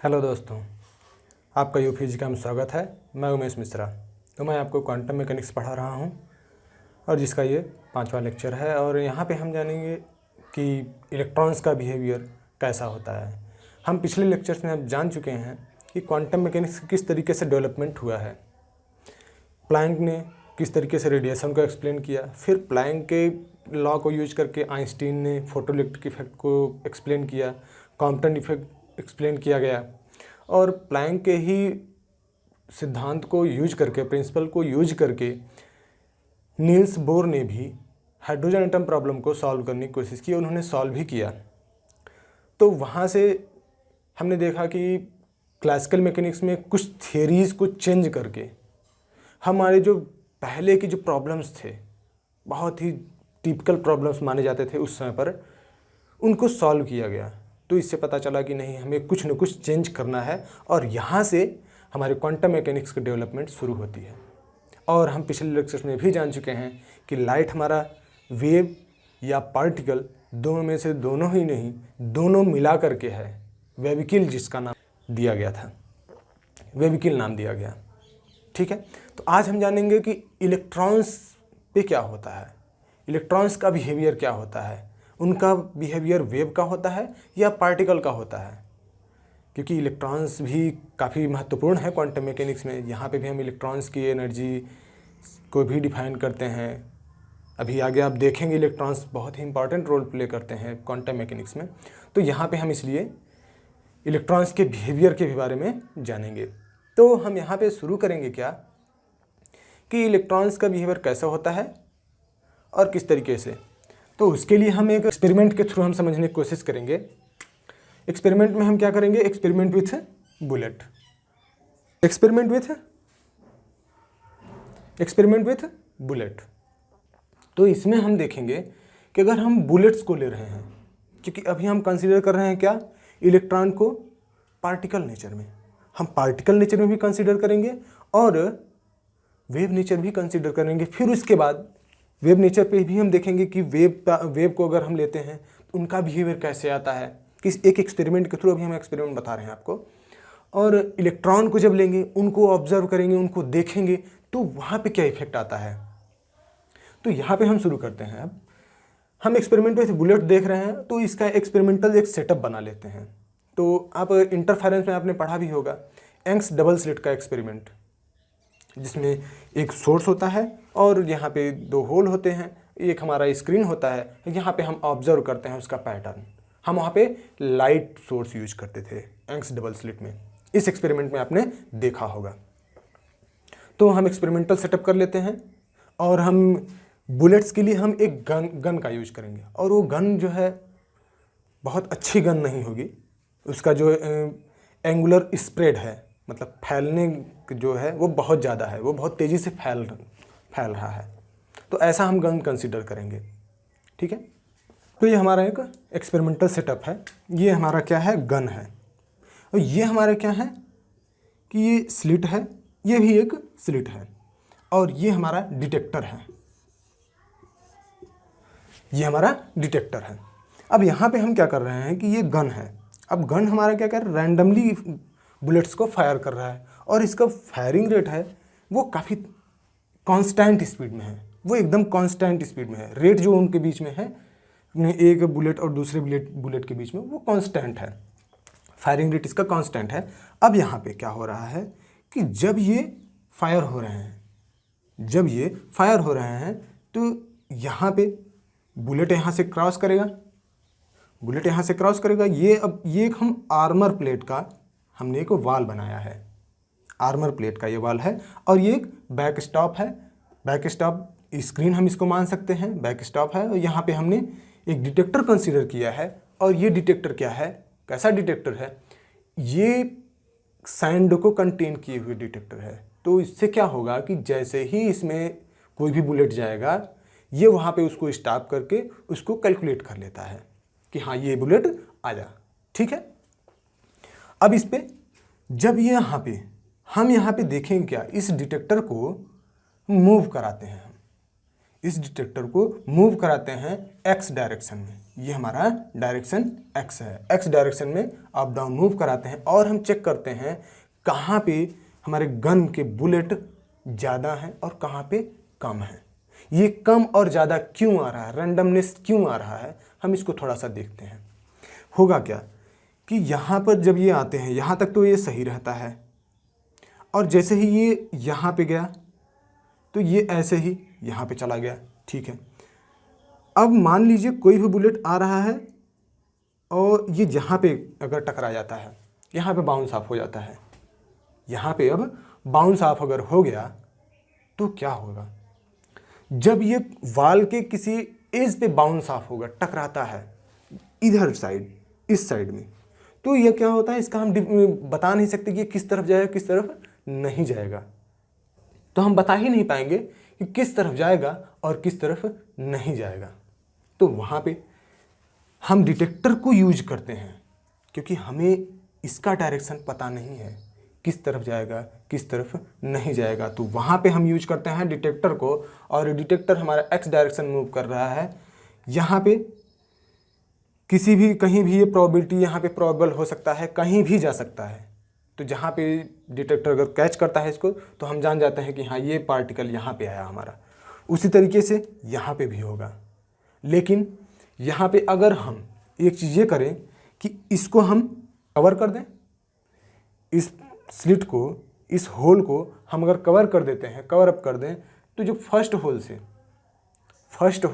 Hello दोस्तों, आपका UPG में स्वागत है। मैं उमेश मिश्रा। तो मैं आपको क्वांटम मैकेनिक्स पढ़ा रहा हूं और जिसका ये 5वां लेक्चर है। और यहाँ पे हम जानेंगे कि इलेक्ट्रॉन्स का बिहेवियर कैसा होता है। हम पिछले लेक्चर्स में अब जान चुके हैं कि क्वांटम मैकेनिक्स किस तरीके से डेवलपमेंट हुआ है। प्लैंक ने किस तरीके से रेडिएशन को एक्सप्लेन किया, फिर प्लैंक के लॉ को यूज करके आइंस्टीन ने फोटोइलेक्ट्रिक इफेक्ट को एक्सप्लेन किया, कॉम्पटन इफेक्ट एक्सप्लेन किया गया, और प्लैंक के ही सिद्धांत को यूज करके, प्रिंसिपल को यूज करके नील्स बोर ने भी हाइड्रोजन एटम प्रॉब्लम को सॉल्व करने की कोशिश की और उन्होंने सॉल्व भी किया। तो वहाँ से हमने देखा कि क्लासिकल मैकेनिक्स में कुछ थियरीज़ को चेंज करके हमारे जो पहले के जो प्रॉब्लम्स थे, बहुत ही टिपिकल प्रॉब्लम्स माने जाते थे उस समय पर, उनको सॉल्व किया गया। तो इससे पता चला कि नहीं, हमें कुछ न कुछ चेंज करना है और यहाँ से हमारे क्वांटम मैकेनिक्स की डेवलपमेंट शुरू होती है। और हम पिछले लेक्चर्स में भी जान चुके हैं कि लाइट हमारा वेव या पार्टिकल, दोनों में से दोनों ही नहीं, दोनों मिला करके है। वेविकिल जिसका नाम दिया गया था, वेविकिल नाम दिया गया। ठीक है, तो आज हम जानेंगे कि इलेक्ट्रॉन्स पे क्या होता है, इलेक्ट्रॉन्स का बिहेवियर क्या होता है, उनका बिहेवियर वेव का होता है या पार्टिकल का होता है। क्योंकि इलेक्ट्रॉन्स भी काफ़ी महत्वपूर्ण है क्वांटम मैकेनिक्स में। यहाँ पे भी हम इलेक्ट्रॉन्स की एनर्जी को भी डिफाइन करते हैं। अभी आगे आप देखेंगे इलेक्ट्रॉन्स बहुत ही इंपॉर्टेंट रोल प्ले करते हैं क्वांटम मैकेनिक्स में। तो यहाँ पे हम इसलिए इलेक्ट्रॉन्स के बिहेवियर के बारे में जानेंगे। तो हम यहाँ पे शुरू करेंगे क्या कि इलेक्ट्रॉन्स का बिहेवियर कैसा होता है और किस तरीके से। तो उसके लिए हम एक एक्सपेरिमेंट के थ्रू हम समझने की कोशिश करेंगे। एक्सपेरिमेंट में हम क्या करेंगे, experiment with bullet, experiment with bullet. तो इसमें हम देखेंगे कि अगर हम बुलेट्स को ले रहे हैं, क्योंकि अभी हम कंसीडर कर रहे हैं क्या, इलेक्ट्रॉन को पार्टिकल नेचर में, हम पार्टिकल नेचर में भी कंसीडर करेंगे और वेव नेचर भी कंसीडर करेंगे। फिर उसके बाद वेव नेचर पे भी हम देखेंगे कि वेव को अगर हम लेते हैं तो उनका बिहेवियर कैसे आता है, किस एक एक्सपेरिमेंट के थ्रू अभी हम एक्सपेरिमेंट बता रहे हैं आपको। और इलेक्ट्रॉन को जब लेंगे, उनको ऑब्जर्व करेंगे, उनको देखेंगे, तो वहाँ पे क्या इफेक्ट आता है। तो यहाँ पे हम शुरू करते हैं। अब हम एक्सपेरिमेंट विथ बुलेट देख रहे हैं, तो इसका एक्सपेरिमेंटल एक सेटअप बना लेते हैं। तो आप इंटरफेरेंस में आपने पढ़ा भी होगा, यंग्स डबल स्लिट का एक्सपेरिमेंट, जिसमें एक सोर्स होता है और यहाँ पे दो होल होते हैं, एक हमारा स्क्रीन होता है, यहाँ पे हम ऑब्जर्व करते हैं उसका पैटर्न। हम वहाँ पे लाइट सोर्स यूज करते थे यंग्स डबल स्लिट में। इस एक्सपेरिमेंट में आपने देखा होगा। तो हम एक्सपेरिमेंटल सेटअप कर लेते हैं और हम बुलेट्स के लिए हम एक गन का यूज करेंगे। और वो गन जो है बहुत अच्छी गन नहीं होगी, उसका जो एंगुलर स्प्रेड है, मतलब फैलने जो है वो बहुत ज़्यादा है, वो बहुत तेज़ी से फैल रहा है। तो ऐसा हम गन कंसीडर करेंगे। ठीक है, तो ये हमारा एक एक्सपेरिमेंटल सेटअप है। ये हमारा क्या है, गन है। और ये हमारा क्या है कि ये स्लिट है, ये भी एक स्लिट है, और ये हमारा डिटेक्टर है, ये हमारा डिटेक्टर है। अब यहाँ पे हम क्या कर रहे हैं कि ये गन है। अब गन हमारा क्या कर रहा है, रैंडमली बुलेट्स को फायर कर रहा है, और इसका फायरिंग रेट है वो काफ़ी कांस्टेंट स्पीड में है, वो एकदम कांस्टेंट स्पीड में है। रेट जो उनके बीच में है, एक बुलेट और दूसरे बुलेट के बीच में, वो कांस्टेंट है, फायरिंग रेट इसका कांस्टेंट है। अब यहाँ पे क्या हो रहा है कि जब ये फायर हो रहे हैं, तो यहाँ पे बुलेट यहाँ से क्रॉस करेगा, ये अब ये एक हम आर्मर प्लेट का हमने एक वाल बनाया है, आर्मर प्लेट का ये वाल है, और ये एक बैक स्टॉप है, बैक स्टॉप स्क्रीन हम इसको मान सकते हैं, बैक स्टॉप है। और यहाँ पे हमने एक डिटेक्टर कंसीडर किया है, और ये डिटेक्टर क्या है, कैसा डिटेक्टर है, ये सैंड को कंटेन किए हुए डिटेक्टर है। तो इससे क्या होगा कि जैसे ही इसमें कोई भी बुलेट जाएगा, ये वहाँ पे उसको स्टॉप करके उसको कैलकुलेट कर लेता है कि हाँ ये बुलेट आ जा। ठीक है, अब इस पे जब ये हम यहाँ पे देखेंगे क्या, इस डिटेक्टर को मूव कराते हैं हम, इस डिटेक्टर को मूव कराते हैं एक्स डायरेक्शन में। ये हमारा डायरेक्शन एक्स है, एक्स डायरेक्शन में अप डाउन मूव कराते हैं और हम चेक करते हैं कहाँ पे हमारे गन के बुलेट ज़्यादा हैं और कहाँ पे कम है। ये कम और ज़्यादा क्यों आ रहा है, रैंडमनेस क्यों आ रहा है, हम इसको थोड़ा सा देखते हैं। होगा क्या कि यहाँ पर जब ये आते हैं यहाँ तक तो ये सही रहता है, और जैसे ही ये यहाँ पे गया तो ये ऐसे ही यहाँ पे चला गया। ठीक है, अब मान लीजिए कोई भी बुलेट आ रहा है और ये यहाँ पे अगर टकरा जाता है, यहाँ पे बाउंस ऑफ हो जाता है, यहाँ पे अब बाउंस ऑफ अगर हो गया तो क्या होगा, जब ये वाल के किसी एज पे बाउंस ऑफ होगा, टकराता है इधर साइड, इस साइड में, तो ये क्या होता है, इसका हम बता नहीं सकते कि किस तरफ जाएगा किस तरफ नहीं जाएगा। तो हम बता ही नहीं पाएंगे कि किस तरफ जाएगा और किस तरफ नहीं जाएगा। तो वहाँ पे हम डिटेक्टर को यूज करते हैं क्योंकि हमें इसका डायरेक्शन पता नहीं है, किस तरफ जाएगा किस तरफ नहीं जाएगा। तो वहाँ पे हम यूज करते हैं डिटेक्टर को, और डिटेक्टर हमारा एक्स डायरेक्शन मूव कर रहा है। यहाँ पे किसी भी कहीं भी ये प्रोबेबिलिटी यहाँ पे प्रोबेबल हो सकता है, कहीं भी जा सकता है। तो जहाँ पे डिटेक्टर अगर कैच करता है इसको तो हम जान जाते हैं कि हाँ ये पार्टिकल यहाँ पे आया हमारा। उसी तरीके से यहाँ पे भी होगा। लेकिन यहाँ पे अगर हम एक चीज़ ये करें कि इसको हम कवर कर दें, इस स्लिट को, इस होल को हम अगर कवर कर देते हैं, कवर अप कर दें, तो जो फर्स्ट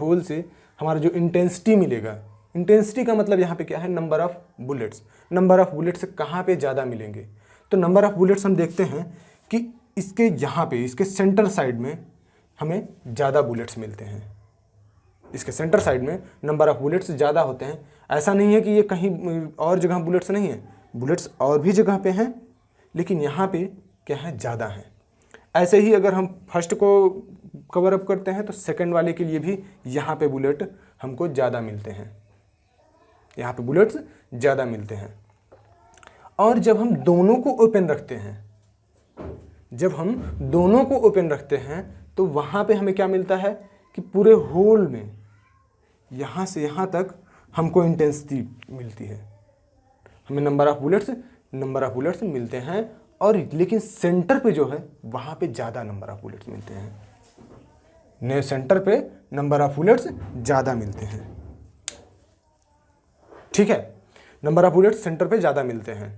होल से हमारा जो इंटेंसिटी मिलेगा, इंटेंसिटी का मतलब यहाँ पे क्या है, number of bullets. Number of bullets कहाँ पे ज़्यादा मिलेंगे, तो नंबर ऑफ बुलेट्स हम देखते हैं कि इसके यहाँ पे, इसके सेंटर साइड में हमें ज़्यादा बुलेट्स मिलते हैं। इसके सेंटर साइड में नंबर ऑफ बुलेट्स ज़्यादा होते हैं। ऐसा नहीं है कि ये कहीं और जगह बुलेट्स नहीं हैं, बुलेट्स और भी जगह पे हैं, लेकिन यहाँ पे क्या है, ज़्यादा हैं। ऐसे ही अगर हम फर्स्ट को कवर अप करते हैं तो सेकंड वाले के लिए भी यहाँ पे बुलेट हमको ज़्यादा मिलते हैं, यहाँ पे बुलेट्स ज़्यादा मिलते हैं। और जब हम दोनों को ओपन रखते हैं, तो वहाँ पे हमें क्या मिलता है कि पूरे होल में यहाँ से यहाँ तक हमको इंटेंसिटी मिलती है, हमें नंबर ऑफ बुलेट्स मिलते हैं। और लेकिन सेंटर पे जो है वहाँ पे ज़्यादा नंबर ऑफ बुलेट्स मिलते हैं, सेंटर पे नंबर ऑफ बुलेट्स ज़्यादा मिलते हैं। ठीक है, नंबर ऑफ बुलेट्स सेंटर पे ज़्यादा मिलते हैं।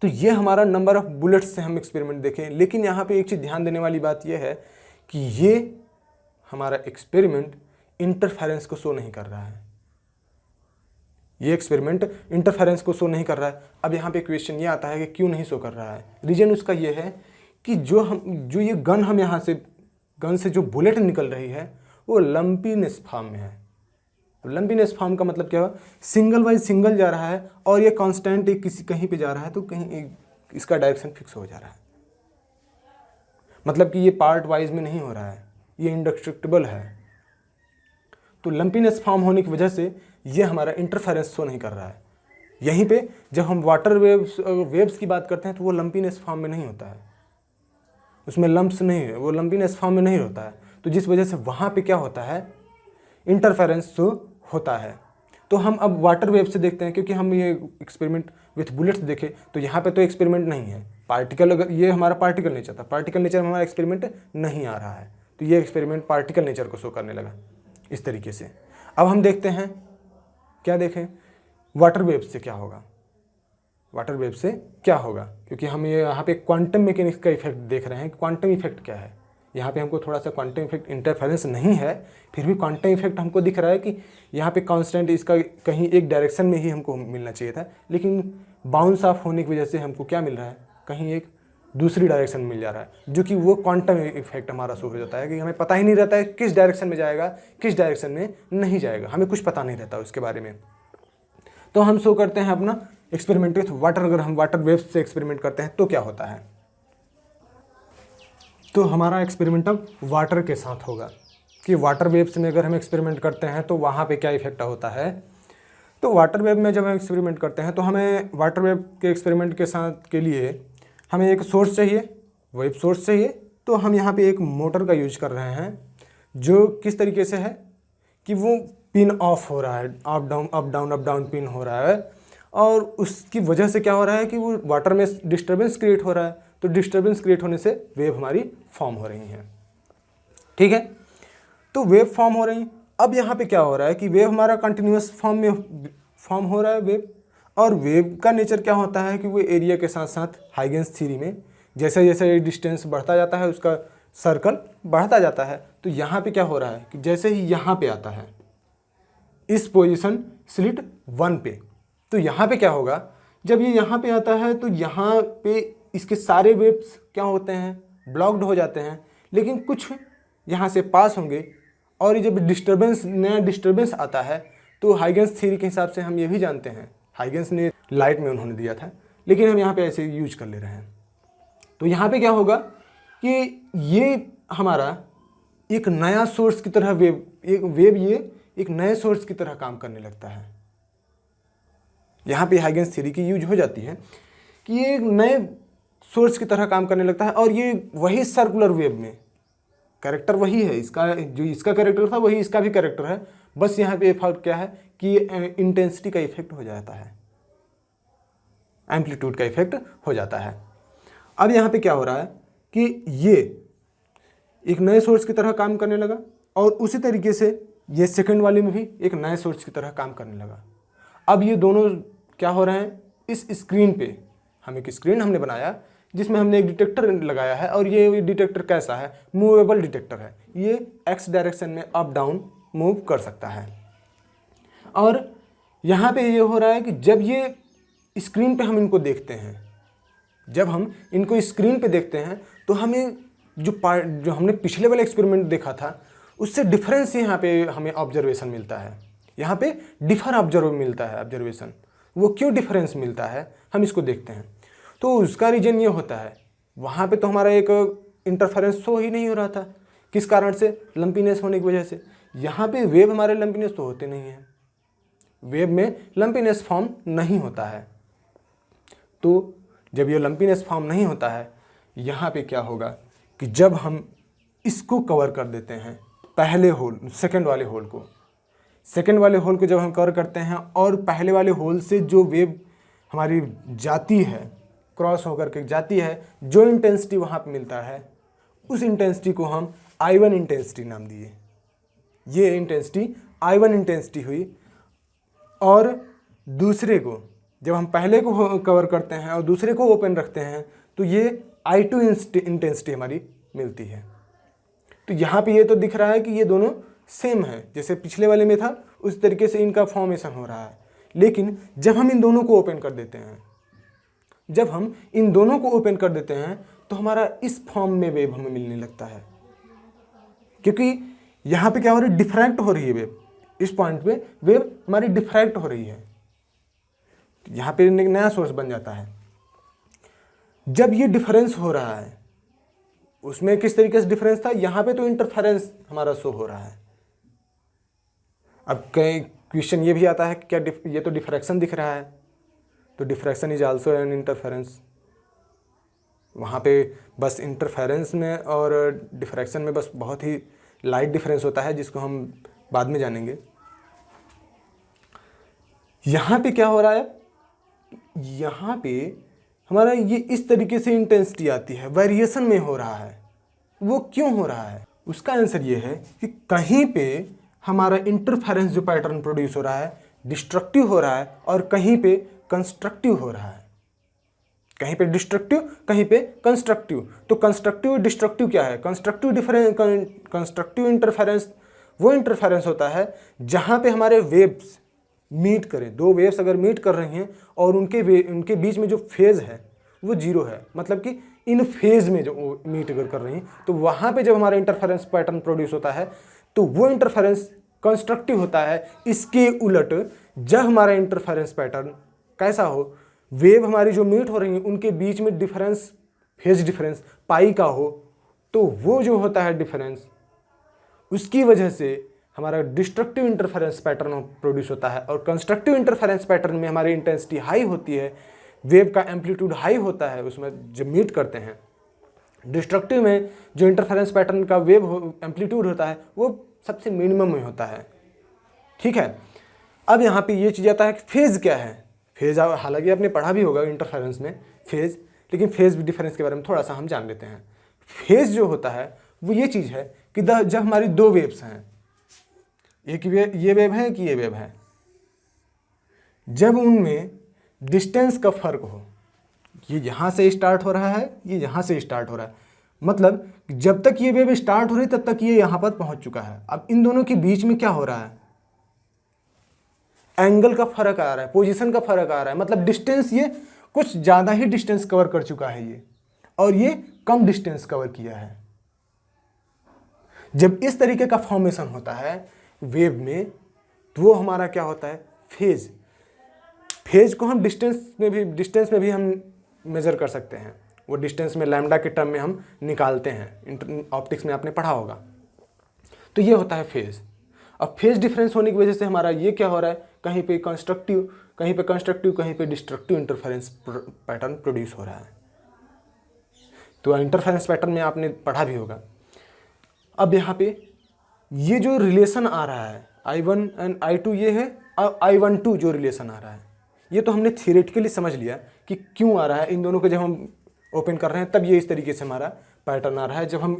तो ये हमारा नंबर ऑफ बुलेट्स से हम एक्सपेरिमेंट देखें। लेकिन यहाँ पे एक चीज़ ध्यान देने वाली बात यह है कि ये हमारा एक्सपेरिमेंट इंटरफेरेंस को शो नहीं कर रहा है, ये एक्सपेरिमेंट इंटरफेरेंस को शो नहीं कर रहा है। अब यहाँ पे क्वेश्चन ये आता है कि क्यों नहीं शो कर रहा है। रीजन उसका ये है कि जो ये गन यहाँ से, गन से जो बुलेट निकल रही है वो लंपीनेस फॉर्म में है। लंपीनेस फॉर्म का मतलब क्या है, सिंगल वाइज सिंगल जा रहा है और ये कांस्टेंट किसी कहीं पे जा रहा है तो कहीं इसका डायरेक्शन फिक्स हो जा रहा है। मतलब कि ये पार्ट वाइज में नहीं हो रहा है, ये इंडेस्ट्रक्टिबल है। तो लंपीनेस फॉर्म होने की वजह से ये हमारा इंटरफेरेंस शो नहीं कर रहा है। यहीं पे जब हम वाटर वेव्स की बात करते हैं तो वो लंपीनेस फॉर्म में नहीं होता है, उसमें लंप्स नहीं है, वो लंपीनेस फॉर्म में नहीं होता है। तो जिस वजह से वहाँ पे क्या होता है, इंटरफेरेंस शो होता है। तो हम अब वाटर वेव से देखते हैं, क्योंकि हम ये एक्सपेरिमेंट विथ बुलेट्स देखे तो यहाँ पे तो एक्सपेरिमेंट नहीं है, पार्टिकल, अगर ये हमारा पार्टिकल नेचर था, पार्टिकल नेचर में हमारा एक्सपेरिमेंट नहीं आ रहा है, तो ये एक्सपेरिमेंट पार्टिकल नेचर को शो करने लगा इस तरीके से। अब हम देखते हैं, क्या देखें, वाटर वेव से क्या होगा, वाटर वेव से क्या होगा, क्योंकि हम ये यहाँ पे क्वांटम मैकेनिक्स का इफेक्ट देख रहे हैं। क्वांटम इफेक्ट क्या है, यहाँ पे हमको थोड़ा सा क्वांटम इफेक्ट, इंटरफेरेंस नहीं है फिर भी क्वांटम इफेक्ट हमको दिख रहा है कि यहाँ पे कांस्टेंट इसका कहीं एक डायरेक्शन में ही हमको मिलना चाहिए था, लेकिन बाउंस ऑफ होने की वजह से हमको क्या मिल रहा है, कहीं एक दूसरी डायरेक्शन मिल जा रहा है, जो कि वो क्वांटम इफेक्ट हमारा शो हो जाता है कि हमें पता ही नहीं रहता है किस डायरेक्शन में जाएगा किस डायरेक्शन में नहीं जाएगा, हमें कुछ पता नहीं रहता उसके बारे में। तो हम शो करते हैं अपना एक्सपेरिमेंट विथ वाटर। अगर हम वाटर वेव से एक्सपेरिमेंट करते हैं तो क्या होता है, तो हमारा एक्सपेरिमेंट अब वाटर के साथ होगा कि वाटर वेव्स में अगर हम एक्सपेरिमेंट करते हैं तो वहाँ पे क्या इफेक्ट होता है। तो वाटर वेव में जब हम एक्सपेरिमेंट करते हैं तो हमें वाटर वेव के एक्सपेरिमेंट के साथ के लिए हमें एक सोर्स चाहिए, वेव सोर्स चाहिए। तो हम यहाँ पे एक मोटर का यूज कर रहे हैं जो किस तरीके से है कि वो पिन ऑफ हो रहा है, up down up down up down pin हो रहा है, और उसकी वजह से क्या हो रहा है कि वो वाटर में डिस्टर्बेंस क्रिएट हो रहा है। तो डिस्टर्बेंस क्रिएट होने से वेव हमारी फॉर्म हो रही हैं। ठीक है, तो वेव फॉर्म हो रही। अब यहाँ पे क्या हो रहा है कि वेव हमारा कंटिन्यूस फॉर्म में फॉर्म हो रहा है वेव, और वेव का नेचर क्या होता है कि वो एरिया के साथ साथ हाइगेंस थ्योरी में जैसे जैसे डिस्टेंस बढ़ता जाता है उसका सर्कल बढ़ता जाता है। तो यहाँ पे क्या हो रहा है कि जैसे ही यहाँ पे आता है इस पोजीशन स्लिट 1 पे, तो यहाँ पे क्या होगा, जब ये यहाँ पे आता है तो यहाँ पे इसके सारे वेव्स क्या होते हैं, ब्लॉक्ड हो जाते हैं, लेकिन कुछ यहाँ से पास होंगे। और ये जब नया डिस्टर्बेंस आता है तो हाइगेंस थ्योरी के हिसाब से हम ये भी जानते हैं, हाइगेंस ने लाइट में उन्होंने दिया था, लेकिन हम यहाँ पे ऐसे यूज कर ले रहे हैं। तो यहाँ पे क्या होगा कि ये हमारा एक नया सोर्स की तरह ये एक नए सोर्स की तरह काम करने लगता है। यहाँ पे हाइगेंस थ्योरी की यूज हो जाती है कि ये एक नए सोर्स की तरह काम करने लगता है, और ये वही सर्कुलर वेव में कैरेक्टर वही है, इसका जो इसका कैरेक्टर था वही इसका भी कैरेक्टर है। बस यहाँ पे फर्क क्या है कि इंटेंसिटी का इफेक्ट हो जाता है, एम्पलीट्यूड का इफेक्ट हो जाता है। अब यहाँ पे क्या हो रहा है कि ये एक नए सोर्स की तरह काम करने लगा, और उसी तरीके से ये सेकंड वाले में भी एक नए सोर्स की तरह काम करने लगा। अब ये दोनों क्या हो रहे हैं, इस स्क्रीन पे हम एक स्क्रीन हमने बनाया जिसमें हमने एक डिटेक्टर लगाया है, और ये डिटेक्टर कैसा है, मूवेबल डिटेक्टर है। ये एक्स डायरेक्शन में अप डाउन मूव कर सकता है। और यहाँ पे ये हो रहा है कि जब ये स्क्रीन पे हम इनको देखते हैं, जब हम इनको स्क्रीन पे देखते हैं तो हमें जो हमने पिछले वाले एक्सपेरिमेंट देखा था उससे डिफरेंस यहाँ पे हमें ऑब्जर्वेशन मिलता है। यहाँ पे ऑब्जर्वेशन वो क्यों डिफरेंस मिलता है हम इसको देखते हैं। तो उसका रीजन ये होता है, वहाँ पे तो हमारा एक इंटरफेरेंस शो ही नहीं हो रहा था, किस कारण से, लंपीनेस होने की वजह से। यहाँ पे वेव हमारे लंपीनेस तो होते नहीं हैं, वेव में लंपीनेस फॉर्म नहीं होता है। तो जब ये लंपीनेस फॉर्म नहीं होता है, यहाँ पे क्या होगा कि जब हम इसको कवर कर देते हैं पहले होल सेकंड वाले होल को जब हम कवर करते हैं, और पहले वाले होल से जो वेव हमारी जाती है, क्रॉस होकर के जाती है, जो इंटेंसिटी वहाँ पे मिलता है उस इंटेंसिटी को हम I1 इंटेंसिटी नाम दिए। ये इंटेंसिटी I1 इंटेंसिटी हुई, और दूसरे को जब हम पहले को कवर करते हैं और दूसरे को ओपन रखते हैं तो ये I2 इंटेंसिटी हमारी मिलती है। तो यहाँ पे ये तो दिख रहा है कि ये दोनों सेम है, जैसे पिछले वाले में था उस तरीके से इनका फॉर्मेशन हो रहा है। लेकिन जब हम इन दोनों को ओपन कर देते हैं तो हमारा इस फॉर्म में वेव हमें मिलने लगता है, क्योंकि यहाँ पे क्या हो रहा है, डिफ्रैक्ट हो रही है वेव। इस पॉइंट पे वेव हमारी डिफ्रैक्ट हो रही है, यहाँ पे एक नया सोर्स बन जाता है। जब ये डिफरेंस हो रहा है, उसमें किस तरीके से डिफरेंस था, यहाँ पे तो इंटरफेरेंस हमारा शो हो रहा है। अब कई क्वेश्चन ये भी आता है कि क्या ये तो डिफ्रैक्शन दिख रहा है, तो diffraction is also an interference. वहाँ पे बस इंटरफेरेंस में और डिफ्रैक्शन में बस बहुत ही लाइट डिफरेंस होता है, जिसको हम बाद में जानेंगे। यहाँ पे क्या हो रहा है, यहाँ पे हमारा ये इस तरीके से इंटेंसिटी आती है, वेरिएशन में हो रहा है। वो क्यों हो रहा है, उसका आंसर ये है कि कहीं पे हमारा इंटरफेरेंस जो पैटर्न प्रोड्यूस हो रहा है डिस्ट्रक्टिव हो रहा है, और कहीं पे कंस्ट्रक्टिव हो रहा है। कहीं पे डिस्ट्रक्टिव, कहीं पे कंस्ट्रक्टिव। तो कंस्ट्रक्टिव डिस्ट्रक्टिव क्या है, कंस्ट्रक्टिव इंटरफेरेंस वो इंटरफेरेंस होता है जहाँ पे हमारे वेव्स मीट करें, दो वेव्स अगर मीट कर रही हैं और उनके बीच में जो फेज है वो जीरो है, मतलब कि इन फेज में जो मीट अगर कर रही हैं, तो वहाँ पे जब हमारा इंटरफेरेंस पैटर्न प्रोड्यूस होता है तो वो इंटरफेरेंस कंस्ट्रक्टिव होता है। इसके उलट जब हमारा इंटरफेरेंस पैटर्न कैसा हो, वेव हमारी जो मीट हो रही हैं उनके बीच में डिफरेंस, फेज डिफरेंस पाई का हो, तो वो जो होता है डिफरेंस, उसकी वजह से हमारा डिस्ट्रक्टिव इंटरफेरेंस पैटर्न प्रोड्यूस होता है। और कंस्ट्रक्टिव इंटरफेरेंस पैटर्न में हमारी इंटेंसिटी हाई होती है, वेव का एम्पलीट्यूड हाई होता है उसमें जब मीट करते हैं, डिस्ट्रक्टिव में जो इंटरफेरेंस पैटर्न का वेव एम्पलीट्यूड होता है वो सबसे मिनिमम में होता है। ठीक है, अब यहाँ पे ये चीज़ आता है कि फेज़ क्या है। फेज़ हालांकि आपने पढ़ा भी होगा इंटरफेरेंस में फेज़, लेकिन फेज़ डिफरेंस के बारे में थोड़ा सा हम जान लेते हैं। फेज़ जो होता है वो ये चीज़ है कि जब हमारी दो वेव्स हैं, एक ये वेव है कि ये वेव है, जब उनमें डिस्टेंस का फर्क हो, ये यहाँ से स्टार्ट हो रहा है, ये यहाँ से स्टार्ट हो रहा है, मतलब जब तक ये वेव स्टार्ट हो रही तब तक ये यहाँ पर पहुँच चुका है। अब इन दोनों के बीच में क्या हो रहा है, एंगल का फर्क आ रहा है, पोजीशन का फर्क आ रहा है, मतलब डिस्टेंस ये कुछ ज़्यादा ही डिस्टेंस कवर कर चुका है ये, और ये कम डिस्टेंस कवर किया है। जब इस तरीके का फॉर्मेशन होता है वेव में तो वो हमारा क्या होता है, फेज। फेज को हम डिस्टेंस में भी हम मेजर कर सकते हैं, वो डिस्टेंस में लैम्डा के टर्म में हम निकालते हैं, ऑप्टिक्स में आपने पढ़ा होगा। तो ये होता है फेज। अब फेज डिफरेंस होने की वजह से हमारा ये क्या हो रहा है, कहीं पे कंस्ट्रक्टिव, कहीं पे डिस्ट्रक्टिव इंटरफेरेंस पैटर्न प्रोड्यूस हो रहा है। तो इंटरफेरेंस पैटर्न में आपने पढ़ा भी होगा। अब यहाँ पे ये जो रिलेशन आ रहा है I1 एंड I2 ये है, और I12 जो रिलेशन आ रहा है ये तो हमने थियोरेटिकली समझ लिया कि क्यों आ रहा है। इन दोनों को जब हम ओपन कर रहे हैं तब ये इस तरीके से हमारा पैटर्न आ रहा है, जब हम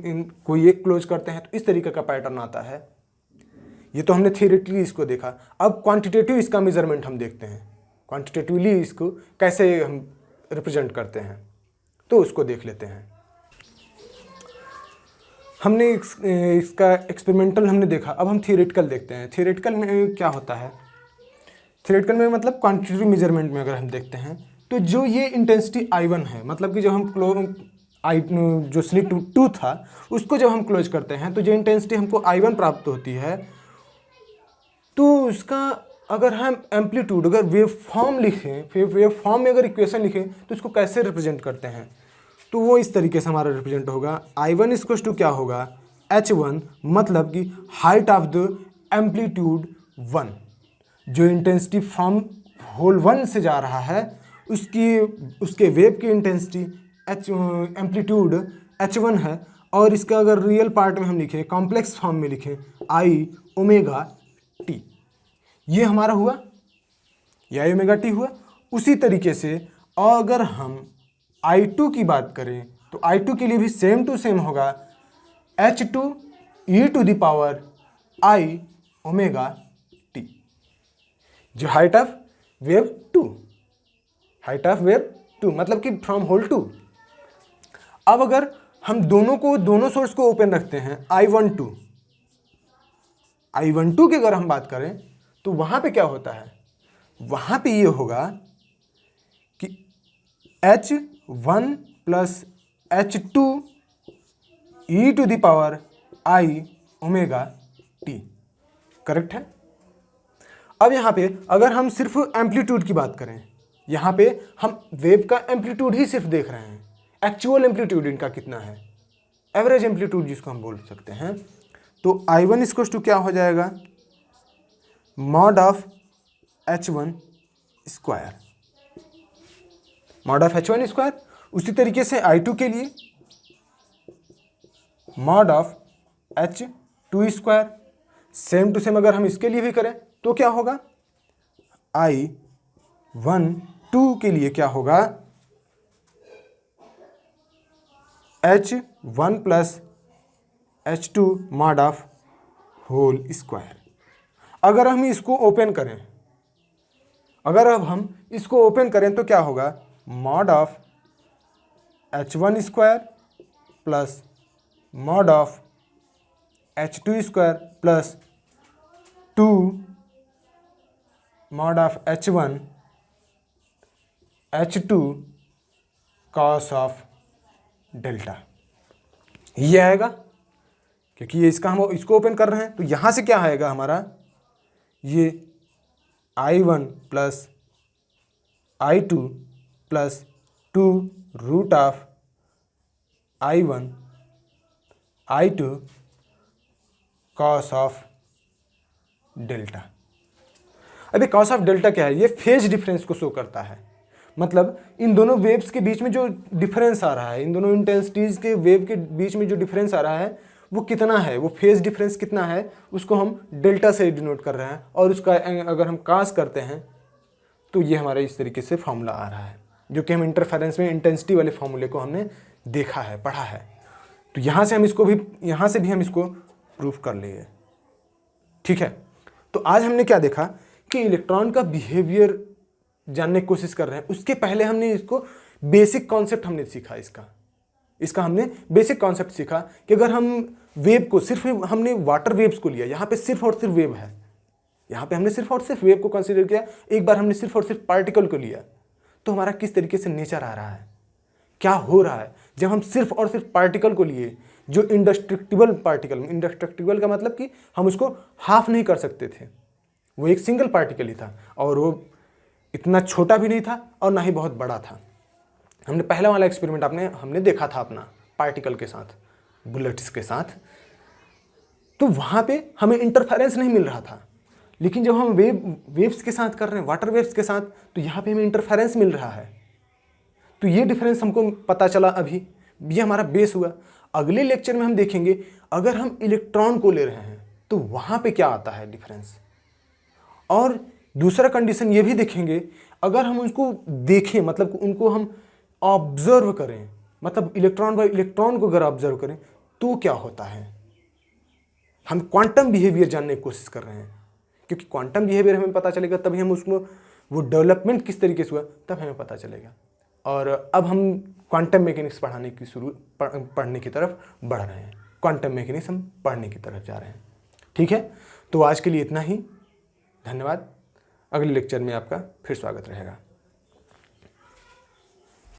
कोई एक क्लोज करते हैं तो इस तरीके का पैटर्न आता है। ये तो हमने थियोरेटिकली इसको देखा। अब क्वांटिटेटिव इसका मेजरमेंट हम देखते हैं, क्वांटिटेटिवली इसको कैसे हम रिप्रेजेंट करते हैं, तो उसको देख लेते हैं। हमने इसका एक्सपेरिमेंटल हमने देखा, अब हम थियोरेटिकल देखते हैं। थियोरेटिकल में क्या होता है, थियोरेटिकल में मतलब क्वांटिटेटिव मेजरमेंट में अगर हम देखते हैं तो जो ये इंटेंसिटी I1 है, मतलब कि जब हम जो स्लिट 2 था उसको जब हम क्लोज करते हैं तो जो इंटेंसिटी हमको I1 प्राप्त होती है, तो उसका अगर हम एम्पलीट्यूड, अगर वेव फॉर्म लिखें, फिर वेव फॉर्म में अगर इक्वेशन लिखें तो इसको कैसे रिप्रेजेंट करते हैं, तो वो इस तरीके से हमारा रिप्रेजेंट होगा। I1 इक्वल टू क्या होगा, H1, मतलब कि हाइट ऑफ द एम्पलीट्यूड 1, जो इंटेंसिटी फ्रॉम होल 1 से जा रहा है उसके वेव की इंटेंसिटी एम्पलीट्यूड H1 है, और इसका अगर रियल पार्ट में हम लिखें, कॉम्प्लेक्स फॉर्म में लिखें, I ओमेगा टी, ये हमारा हुआ, या ओमेगा टी हुआ। उसी तरीके से अगर हम I2 की बात करें तो I2 के लिए भी सेम टू सेम होगा, H2 e to the power I omega T, जो height of wave 2, height of wave 2 मतलब कि फ्रॉम होल 2। अब अगर हम दोनों सोर्स को ओपन रखते हैं, I12 की अगर हम बात करें तो वहां पे क्या होता है, वहां पे ये होगा कि H1 plus H2 e to the power I omega t, correct है। अब यहाँ पे अगर हम सिर्फ एम्पलीट्यूड की बात करें, यहाँ पे हम वेव का एम्पलीट्यूड ही सिर्फ देख रहे हैं, एक्चुअल एम्पलीट्यूड इनका कितना है, एवरेज एम्पलीट्यूड जिसको हम बोल सकते हैं, तो I1 इक्वल टू क्या हो जाएगा, mod of H1 square, mod of H1 square. उसी तरीके से I2 के लिए mod of H2 square, same to same अगर हम इसके लिए भी करें तो क्या होगा, I12 के लिए क्या होगा, H1 plus H2 mod of whole square. अगर हम इसको ओपन करें, अगर अब हम इसको ओपन करें तो क्या होगा, mod of H1 square plus mod of H2 square plus 2 mod of H1 H2 cos of delta, ये आएगा। क्योंकि ये इसका हम इसको ओपन कर रहे हैं तो यहाँ से क्या आएगा हमारा, ये I1 plus I2 plus 2 root of I1 I2 cos of delta. अभी कॉस ऑफ डेल्टा क्या है, ये फेज डिफरेंस को शो करता है, मतलब इन दोनों वेव्स के बीच में जो डिफरेंस आ रहा है, इन दोनों इंटेंसिटीज़ के वेव के बीच में जो डिफरेंस आ रहा है वो कितना है, वो फेज डिफरेंस कितना है, उसको हम डेल्टा से डिनोट कर रहे हैं। और उसका अगर हम कास करते हैं तो ये हमारा इस तरीके से फॉर्मूला आ रहा है, जो कि हम इंटरफेरेंस में इंटेंसिटी वाले फॉर्मूले को हमने देखा है, पढ़ा है। तो यहाँ से भी हम इसको प्रूफ कर लेंगे। ठीक है, तो आज हमने क्या देखा कि इलेक्ट्रॉन का बिहेवियर जानने की कोशिश कर रहे हैं। उसके पहले हमने इसको बेसिक कॉन्सेप्ट हमने सीखा, इसका हमने बेसिक कॉन्सेप्ट सीखा कि अगर हम वेव को सिर्फ हमने वाटर वेव्स को लिया, यहाँ पे सिर्फ और सिर्फ वेव है, यहाँ पे हमने सिर्फ और सिर्फ वेव को कंसीडर किया, एक बार हमने सिर्फ और सिर्फ पार्टिकल को लिया, तो हमारा किस तरीके से नेचर आ रहा है, क्या हो रहा है जब हम सिर्फ और सिर्फ पार्टिकल को लिए, जो इंडेस्ट्रक्टिबल पार्टिकल, इंडेस्ट्रक्टिबल का मतलब कि हम उसको हाफ नहीं कर सकते थे, वो एक सिंगल पार्टिकल ही था और वो इतना छोटा भी नहीं था और ना ही बहुत बड़ा था। हमने पहला वाला एक्सपेरिमेंट हमने देखा था अपना पार्टिकल के साथ, बुलेट्स के साथ, तो वहाँ पे हमें इंटरफेरेंस नहीं मिल रहा था। लेकिन जब हम वेव्स के साथ कर रहे हैं, वाटर वेव्स के साथ, तो यहाँ पे हमें इंटरफेरेंस मिल रहा है। तो ये डिफरेंस हमको पता चला अभी, ये हमारा बेस हुआ। अगले लेक्चर में हम देखेंगे अगर हम इलेक्ट्रॉन को ले रहे हैं तो वहाँ पे क्या आता है डिफरेंस। और दूसरा कंडीशन ये भी देखेंगे, अगर हम उनको देखें, मतलब उनको हम ऑब्जर्व करें, मतलब इलेक्ट्रॉन बाय इलेक्ट्रॉन को अगर ऑब्जर्व करें तो क्या होता है। हम क्वांटम बिहेवियर जानने की कोशिश कर रहे हैं, क्योंकि क्वांटम बिहेवियर हमें पता चलेगा तभी हम उसको, वो डेवलपमेंट किस तरीके से हुआ तब हमें पता चलेगा। और अब हम क्वांटम मैकेनिक्स पढ़ने की तरफ बढ़ रहे हैं, क्वांटम मैकेनिक्स हम पढ़ने की तरफ जा रहे हैं। ठीक है, तो आज के लिए इतना ही, धन्यवाद। अगले लेक्चर में आपका फिर स्वागत रहेगा।